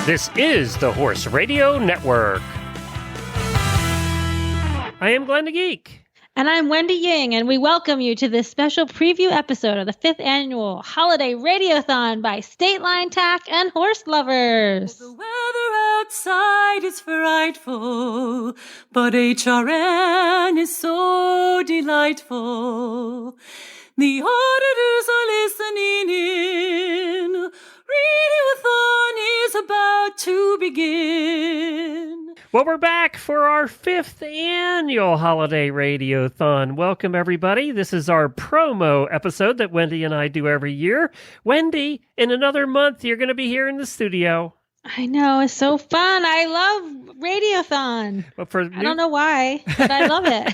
This is the Horse Radio Network. I am Glenn the Geek. And I'm Wendy Ying, and we welcome you to this special preview episode of the 5th Annual Holiday Radiothon by State Line Tack and Horse Lovers. The weather outside is frightful, but HRN is so delightful. The auditors are listening in. Radiothon is about to begin. Well, we're back for our 5th Annual Holiday Radiothon. Welcome, everybody. This is our promo episode that Wendy and I do every year. Wendy, in another month, you're going to be here in the studio. I know, it's so fun. I love Radiothon. Well, I don't know why, but I love it.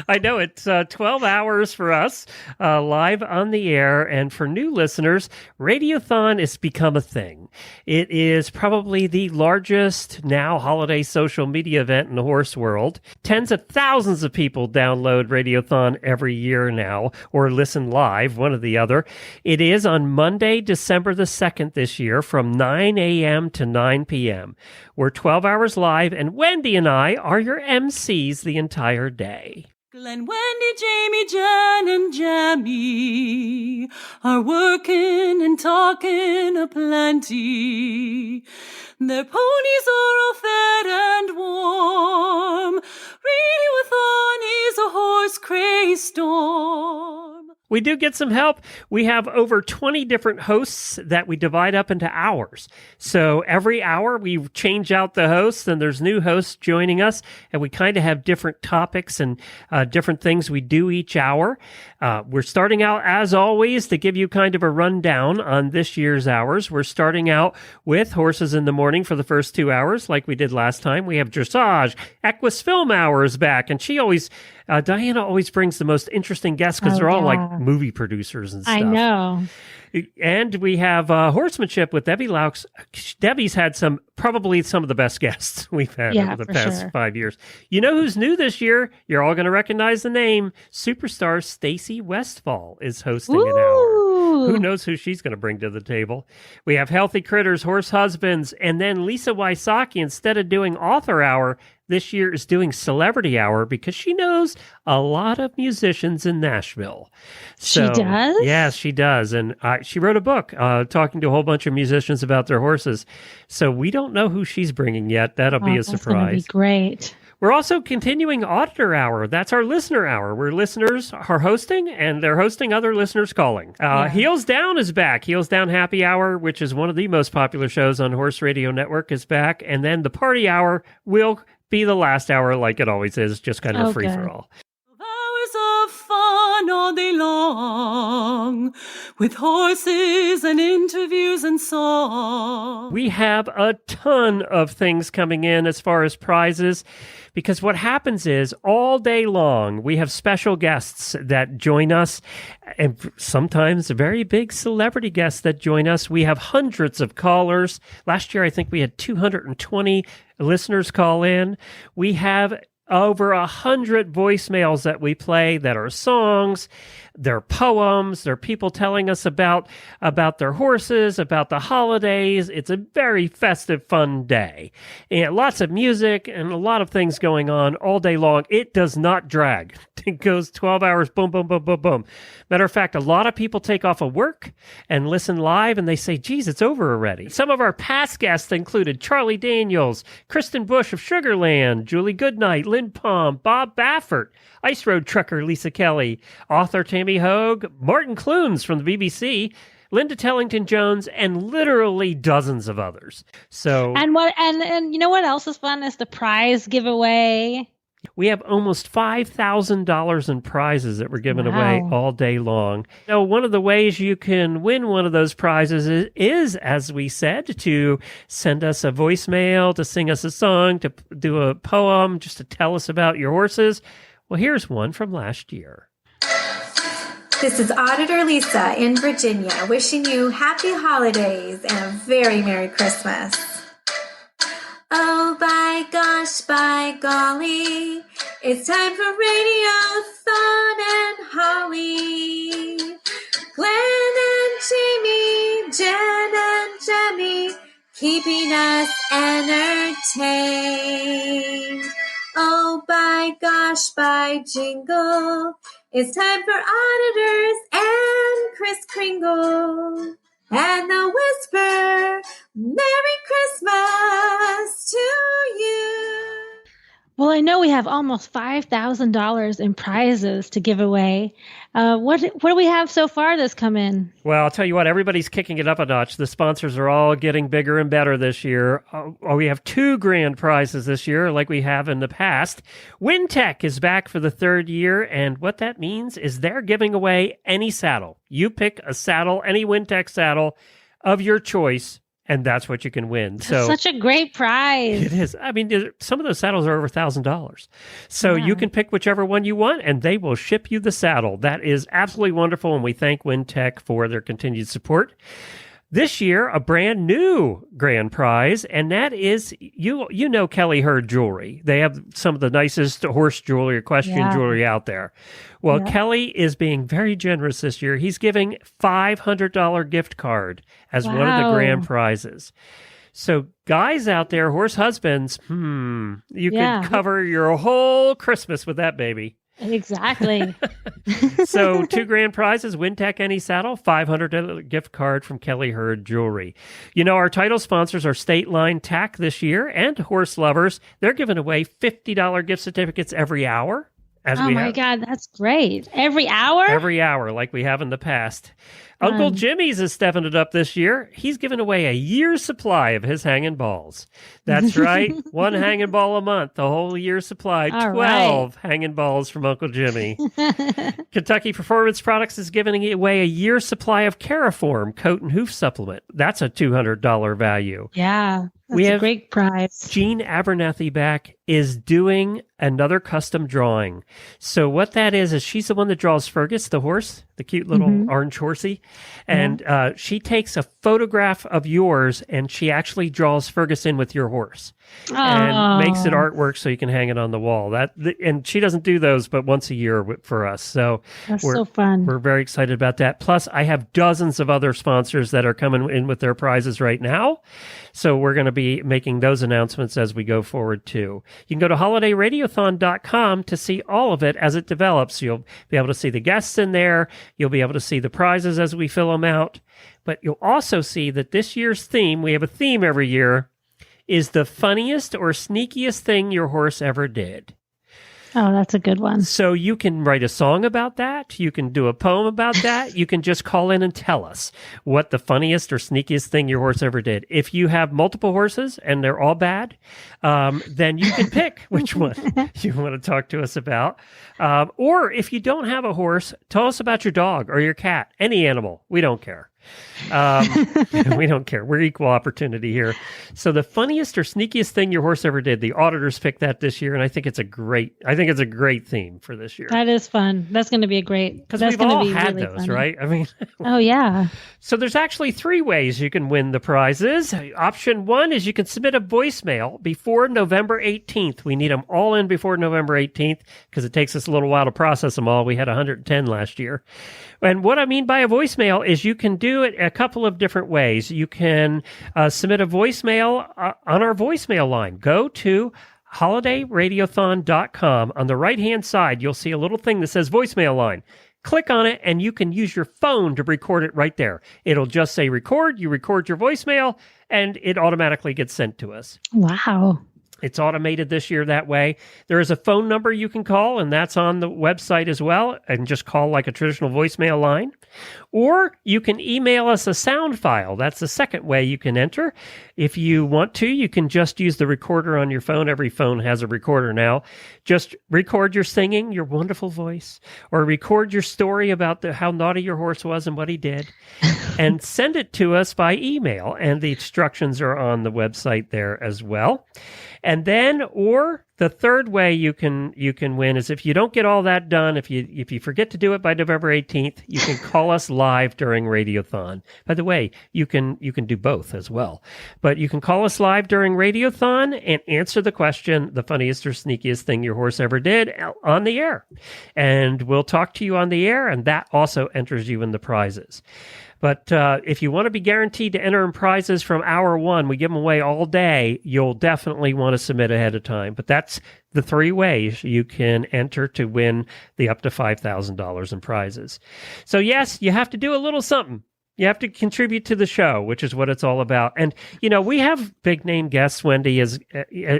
I know, it's 12 hours for us, live on the air. And for new listeners, Radiothon has become a thing. It is probably the largest now holiday social media event in the horse world. Tens of thousands of people download Radiothon every year now, or listen live, one or the other. It is on Monday, December the 2nd this year from 9 a.m. to 9 p.m. We're 12 hours live, and Wendy and I are your MCs the entire day. Glenn, Wendy, Jamie, Jen, and Jamie are working and talking aplenty. Their ponies are all fed and warm. Radiothon is a horse craze storm. We do get some help. We have over 20 different hosts that we divide up into hours. So every hour we change out the hosts, and there's new hosts joining us, and we kind of have different topics and different things we do each hour. We're starting out, as always, to give you kind of a rundown on this year's hours. We're starting out with Horses in the Morning for the first 2 hours, like we did last time. We have Dressage. Equus Film Hour is back, and she always... Diana always brings the most interesting guests because they're all like movie producers and stuff. I know. And we have Horsemanship with Debbie Laux. Debbie's had probably some of the best guests we've had over the past 5 years. You know who's new this year? You're all going to recognize the name. Superstar Stacey Westfall is hosting an hour. Who knows who she's going to bring to the table? We have Healthy Critters, Horse Husbands, and then Lisa Wysocki, instead of doing Author Hour, this year is doing Celebrity Hour because she knows a lot of musicians in Nashville. So, she does? Yes, she does. And she wrote a book talking to a whole bunch of musicians about their horses. So we don't know who she's bringing yet. That'll be a surprise. That's going to be great. We're also continuing Auditor Hour. That's our listener hour, where listeners are hosting, and they're hosting other listeners calling. Heels Down is back. Heels Down Happy Hour, which is one of the most popular shows on Horse Radio Network, is back. And then the Party Hour will be the last hour, like it always is, just kind of free-for-all. Hours of fun all day long, with horses and interviews and songs. We have a ton of things coming in as far as prizes, because what happens is all day long we have special guests that join us, and sometimes very big celebrity guests that join us. We have hundreds of callers. Last year, I think we had 220 listeners call in. We have over 100 voicemails that we play that are songs, they're poems, they're people telling us about their horses, about the holidays. It's a very festive, fun day. And lots of music and a lot of things going on all day long. It does not drag. It goes 12 hours, boom, boom, boom, boom, boom. Matter of fact, a lot of people take off of work and listen live, and they say, geez, it's over already. Some of our past guests included Charlie Daniels, Kristen Bush of Sugarland, Julie Goodnight, Lynn Palm, Bob Baffert, Ice Road Trucker Lisa Kelly, author Tammy Hogue, Martin Clunes from the BBC, Linda Tellington-Jones, and literally dozens of others. So, and you know what else is fun is the prize giveaway. We have almost $5,000 in prizes that we're giving away all day long. Now, one of the ways you can win one of those prizes is, as we said, to send us a voicemail, to sing us a song, to do a poem, just to tell us about your horses. Well, here's one from last year. This is Auditor Lisa in Virginia, wishing you happy holidays and a very Merry Christmas. Oh, by gosh, by golly, it's time for Radiothon and Holly. Glenn and Jamie, Jen and Jemmy, keeping us entertained. Oh, by gosh, by jingle, it's time for auditors and Kris Kringle. And the whisper, Merry Christmas to you. Well, I know we have almost $5,000 in prizes to give away. What do we have so far that's come in? Well, I'll tell you what, everybody's kicking it up a notch. The sponsors are all getting bigger and better this year. We have 2 grand prizes this year, like we have in the past. WinTech is back for the 3rd year, and what that means is they're giving away any saddle. You pick a saddle, any WinTech saddle of your choice, and that's what you can win. So That's such a great prize. it is. I mean, some of those saddles are over $1,000. So you can pick whichever one you want, and they will ship you the saddle. That is absolutely wonderful, and we thank WinTech for their continued support. This year, a brand new grand prize, and that is, you know Kelly Herd Jewelry. They have some of the nicest horse jewelry, equestrian jewelry out there. Well, Kelly is being very generous this year. He's giving $500 gift card as one of the grand prizes. So guys out there, horse husbands, you can cover your whole Christmas with that baby. Exactly. So 2 grand prizes, WinTech any saddle, $500 gift card from Kelly Herd Jewelry. You know, our title sponsors are State Line Tack this year and Horse Lovers. They're giving away $50 gift certificates every hour. Oh my God, that's great. Every hour? Every hour, like we have in the past. Uncle Jimmy's is stepping it up this year. He's giving away a year's supply of his hanging balls. That's right. 1 hanging ball a month, the whole year's supply. All 12 hanging balls from Uncle Jimmy. Kentucky Performance Products is giving away a year's supply of Caraform coat and hoof supplement. That's a $200 value. Yeah. That's a great prize. Jean Abernathy back is doing another custom drawing. So what that is she's the one that draws Fergus, the horse, the cute little orange horsey. And she takes a photograph of yours and she actually draws Fergus in with your horse. And makes it artwork so you can hang it on the wall. And she doesn't do those but once a year for us. So that's so fun. We're very excited about that. Plus, I have dozens of other sponsors that are coming in with their prizes right now. So we're going to be making those announcements as we go forward too. You can go to holidayradiothon.com to see all of it as it develops. You'll be able to see the guests in there. You'll be able to see the prizes as we fill them out. But you'll also see that this year's theme, we have a theme every year, is the funniest or sneakiest thing your horse ever did. Oh, that's a good one. So you can write a song about that. You can do a poem about that. You can just call in and tell us what the funniest or sneakiest thing your horse ever did. If you have multiple horses and they're all bad, then you can pick which one you want to talk to us about. Or if you don't have a horse, tell us about your dog or your cat, any animal. We don't care. We don't care. We're equal opportunity here. So the funniest or sneakiest thing your horse ever did, the auditors picked that this year, and I think it's a great theme for this year. That is fun. That's going to be a great. Because we've all had really those, funny. Right? I mean, oh yeah. So there's actually 3 ways you can win the prizes. Option 1 is you can submit a voicemail before November 18th. We need them all in before November 18th because it takes us a little while to process them all. We had 110 last year. And what I mean by a voicemail is you can do it a couple of different ways. You can submit a voicemail on our voicemail line. Go to holidayradiothon.com. On the right-hand side, you'll see a little thing that says voicemail line. Click on it, and you can use your phone to record it right there. It'll just say record. You record your voicemail, and it automatically gets sent to us. Wow. It's automated this year that way. There is a phone number you can call, and that's on the website as well, and just call like a traditional voicemail line. Or you can email us a sound file. That's the second way you can enter. If you want to, you can just use the recorder on your phone. Every phone has a recorder now. Just record your singing, your wonderful voice, or record your story about how naughty your horse was and what he did, and send it to us by email. And the instructions are on the website there as well. And then, or The third way you can win is if you don't get all that done, if you forget to do it by November 18th, you can call us live during Radiothon. By the way, you can do both as well. But you can call us live during Radiothon and answer the question, the funniest or sneakiest thing your horse ever did, on the air. And we'll talk to you on the air, and that also enters you in the prizes. But if you want to be guaranteed to enter in prizes from hour one, we give them away all day, you'll definitely want to submit ahead of time. But that's the three ways you can enter to win the up to $5,000 in prizes. So yes, you have to do a little something. You have to contribute to the show, which is what it's all about. And, we have big name guests, Wendy,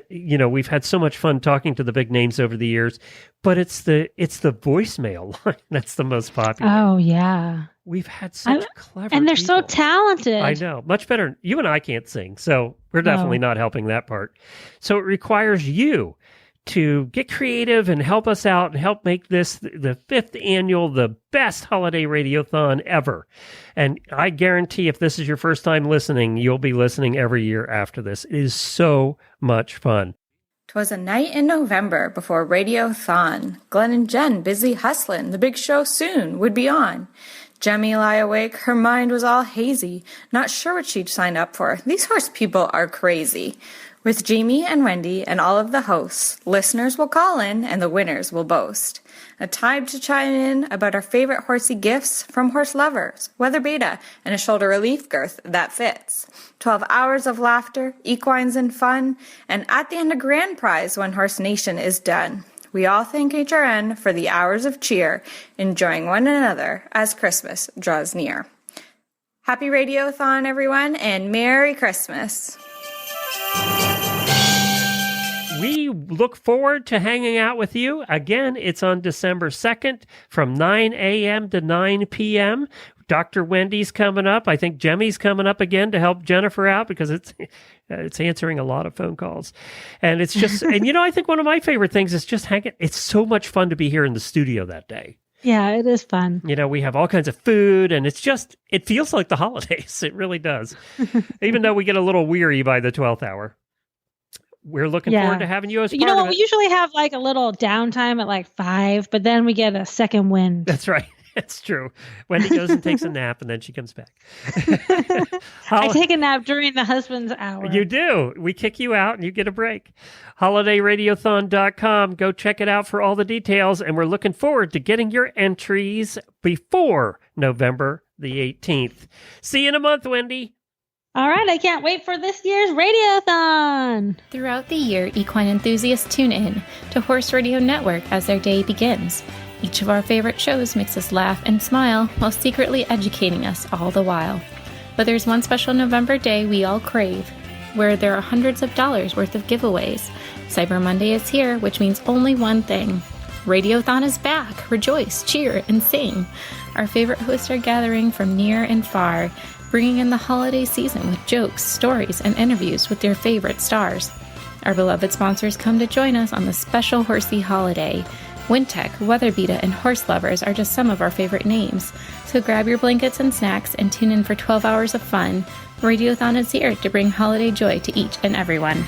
we've had so much fun talking to the big names over the years, but it's the voicemail line that's the most popular. Oh, yeah. We've had such clever and they're people. so talented. I know. Much better. You and I can't sing, so we're definitely not helping that part. So it requires you to get creative and help us out and help make this the 5th annual, the best holiday radiothon ever. And I guarantee if this is your first time listening, you'll be listening every year after this. It is so much fun. 'Twas a night in November before Radiothon. Glenn and Jen busy hustlin', the big show soon would be on. Jemmy lie awake, her mind was all hazy, not sure what she'd sign up for. These horse people are crazy. With Jamie and Wendy and all of the hosts, listeners will call in and the winners will boast. A time to chime in about our favorite horsey gifts from horse lovers, weather beta, and a shoulder relief girth that fits. 12 hours of laughter, equines and fun, and at the end a grand prize when Horse Nation is done. We all thank HRN for the hours of cheer, enjoying one another as Christmas draws near. Happy Radiothon, everyone, and Merry Christmas. We look forward to hanging out with you. Again, it's on December 2nd from 9 a.m. to 9 p.m. Dr. Wendy's coming up. I think Jemmy's coming up again to help Jennifer out because it's answering a lot of phone calls. And it's just, and I think one of my favorite things is just hanging. It's so much fun to be here in the studio that day. Yeah, it is fun. We have all kinds of food and it feels like the holidays. It really does. Even though we get a little weary by the 12th hour. We're looking forward to having you as part of it. We usually have like a little downtime at like 5, but then we get a second wind. That's right. That's true. Wendy goes and takes a nap and then she comes back. I take a nap during the husband's hour. You do. We kick you out and you get a break. HolidayRadiothon.com. Go check it out for all the details. And we're looking forward to getting your entries before November the 18th. See you in a month, Wendy. All right, I can't wait for this year's Radiothon. Throughout the year, equine enthusiasts tune in to Horse Radio Network as their day begins. Each of our favorite shows makes us laugh and smile while secretly educating us all the while. But there's one special November day we all crave, where there are hundreds of dollars worth of giveaways. Cyber Monday is here, which means only one thing. Radiothon is back. Rejoice, cheer, and sing. Our favorite hosts are gathering from near and far, bringing in the holiday season with jokes, stories, and interviews with their favorite stars. Our beloved sponsors come to join us on the special horsey holiday. Wintech, Weather Beta, and Horse Lovers are just some of our favorite names. So grab your blankets and snacks and tune in for 12 hours of fun. Radiothon is here to bring holiday joy to each and everyone.